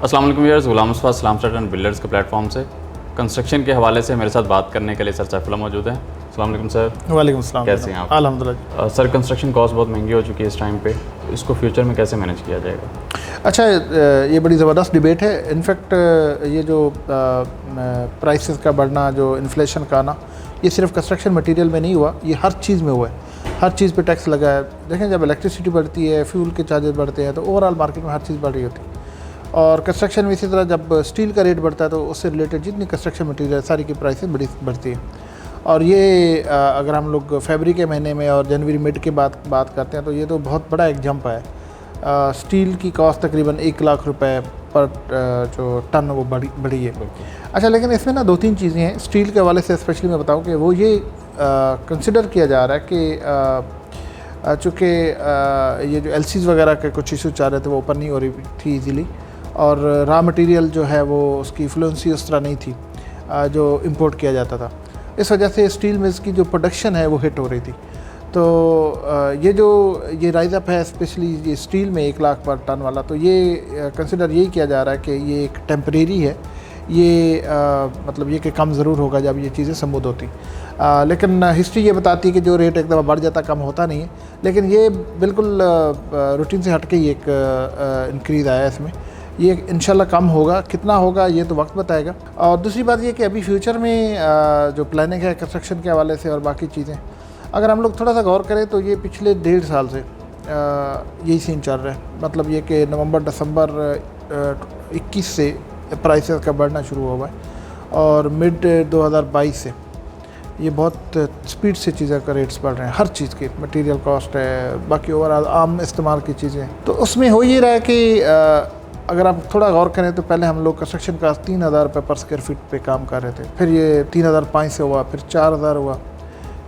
अस्सलाम वालेकुम viewers, Ghulam Mustafa Islam start and builders के प्लेटफॉर्म से कंस्ट्रक्शन के हवाले से मेरे साथ बात करने के लिए सर सैफुल्लाह मौजूद हैं। अस्सलाम वालेकुम सर। वालेकुम अस्सलाम। कैसे हैं आप? अल्हम्दुलिल्लाह। सर कंस्ट्रक्शन कॉस्ट बहुत महंगी हो चुकी है इस टाइम पे, इसको फ्यूचर में कैसे मैनेज किया जाएगा? अच्छा, ये बड़ी ज़बरदस्त डिबेट है। इनफैक्ट ये जो प्राइसेस का बढ़ना, जो इन्फ्लेशन का आना, ये सिर्फ कंस्ट्रक्शन मटेरियल में नहीं हुआ, ये हर चीज़ में हुआ है। हर चीज़ पे टैक्स लगा है। देखें, जब इलेक्ट्रिसिटी बढ़ती है, फ्यूल के चार्जेस बढ़ते हैं, तो ओवरऑल मार्केट में हर चीज़ बढ़ रही होती है। और कंस्ट्रक्शन में इसी तरह जब स्टील का रेट बढ़ता है तो उससे रिलेटेड जितनी कंस्ट्रक्शन मटेरियल सारी की प्राइसेस बढ़ती है। और ये अगर हम लोग फरवरी के महीने में और जनवरी मिड के बात करते हैं तो ये तो बहुत बड़ा एक जंप है। स्टील की कॉस्ट तकरीबन 1 लाख रुपए पर जो टन वो बढ़ी है। अच्छा, लेकिन इसमें ना 2-3 चीज़ें हैं स्टील के हवाले से, स्पेशली मैं बताऊं कि वो ये कंसिडर किया जा रहा है कि चूँकि ये जो एलसीज़ वगैरह के कुछ इशू चाह रहे थे वो ओपन नहीं हो रही थी ईज़िली, और रॉ मटेरियल जो है वो उसकी फ्लुएंसी उस तरह नहीं थी जो इंपोर्ट किया जाता था। इस वजह से स्टील मिल्स की जो प्रोडक्शन है वो हिट हो रही थी। तो ये राइज़ अप है स्पेशली ये स्टील में 1 लाख पर टन वाला, तो ये कंसिडर यही किया जा रहा है कि ये एक टेम्परेरी है। ये मतलब ये कि कम ज़रूर होगा जब ये चीज़ें स्मूथ होती। लेकिन हिस्ट्री ये बताती है कि जो रेट एक दफ़ा बढ़ जाता कम होता नहीं है, लेकिन ये बिल्कुल रूटीन से हट के ही एक इंक्रीज़ आया इसमें। ये इंशाल्लाह कम होगा, कितना होगा ये तो वक्त बताएगा। और दूसरी बात ये कि अभी फ्यूचर में जो प्लानिंग है कंस्ट्रक्शन के हवाले से और बाकी चीज़ें, अगर हम लोग थोड़ा सा गौर करें तो ये पिछले 1.5 साल से यही सीन चल रहा है। मतलब ये कि नवंबर दिसंबर 21 से प्राइसेस का बढ़ना शुरू हुआ है, और मिड 2022 से ये बहुत स्पीड से चीज़ों का रेट्स बढ़ रहे हैं। हर चीज़ की मटेरियल कॉस्ट है, बाकी ओवरऑल आम इस्तेमाल की चीज़ें। तो उसमें हो ये रहा है कि अगर आप थोड़ा गौर करें तो पहले हम लोग कंस्ट्रक्शन का 3,000 रुपये पर स्क्वायर फीट पे काम कर रहे थे, फिर ये 3,500 हुआ, फिर 4,000 हुआ,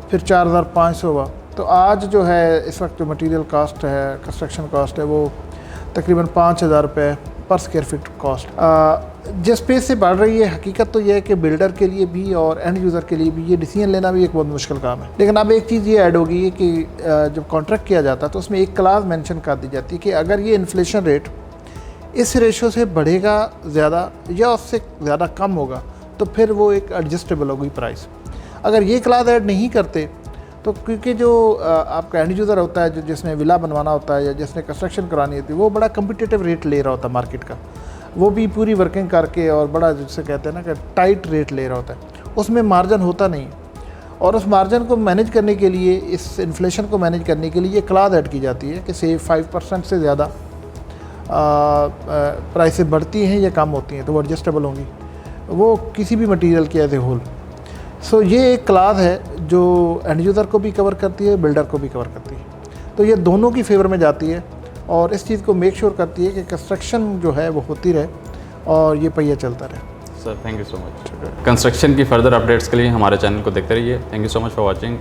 फिर 4,500 हुआ। तो आज जो है इस वक्त जो मटेरियल कॉस्ट है, कंस्ट्रक्शन कॉस्ट है, वो तकरीबन 5,000 रुपये पर स्क्वायर फीट कॉस्ट जिस पेस से बढ़ रही है। हकीकत तो ये है कि बिल्डर के लिए भी और एंड यूज़र के लिए भी ये डिसीजन लेना भी एक बहुत मुश्किल काम है। लेकिन अब एक चीज़ ये ऐड होगी कि जब कॉन्ट्रैक्ट किया जाता है तो उसमें एक क्लास मेंशन कर दी जाती है कि अगर ये इन्फ्लेशन रेट इस रेशो से बढ़ेगा ज़्यादा या उससे ज़्यादा कम होगा तो फिर वो एक एडजस्टेबल होगी प्राइस। अगर ये क्लास ऐड नहीं करते तो क्योंकि जो आपका एंड यूज़र होता है, जो जिसने विला बनवाना होता है या जिसने कंस्ट्रक्शन करानी होती है, वो बड़ा कम्पिटिटिव रेट ले रहा होता है मार्केट का, वो भी पूरी वर्किंग करके, और बड़ा जिसे कहते हैं ना कि टाइट रेट ले रहा होता है, उसमें मार्जिन होता नहीं। और उस मार्जिन को मैनेज करने के लिए, इस इन्फ्लेशन को मैनेज करने के लिए ये क्लास ऐड की जाती है कि से 5% से ज़्यादा प्राइसेस बढ़ती हैं या कम होती हैं तो वो एडजस्टेबल होंगी, वो किसी भी मटेरियल के एज ए होल। सो ये एक क्लास है जो एंड यूज़र को भी कवर करती है, बिल्डर को भी कवर करती है। तो ये दोनों की फेवर में जाती है और इस चीज़ को मेक श्योर करती है कि कंस्ट्रक्शन जो है वो होती रहे और ये पहिया चलता रहे। Sir thank you so much. Construction की फर्दर अपडेट्स के लिए हमारे चैनल को देखते रहिए। Thank you so much for watching.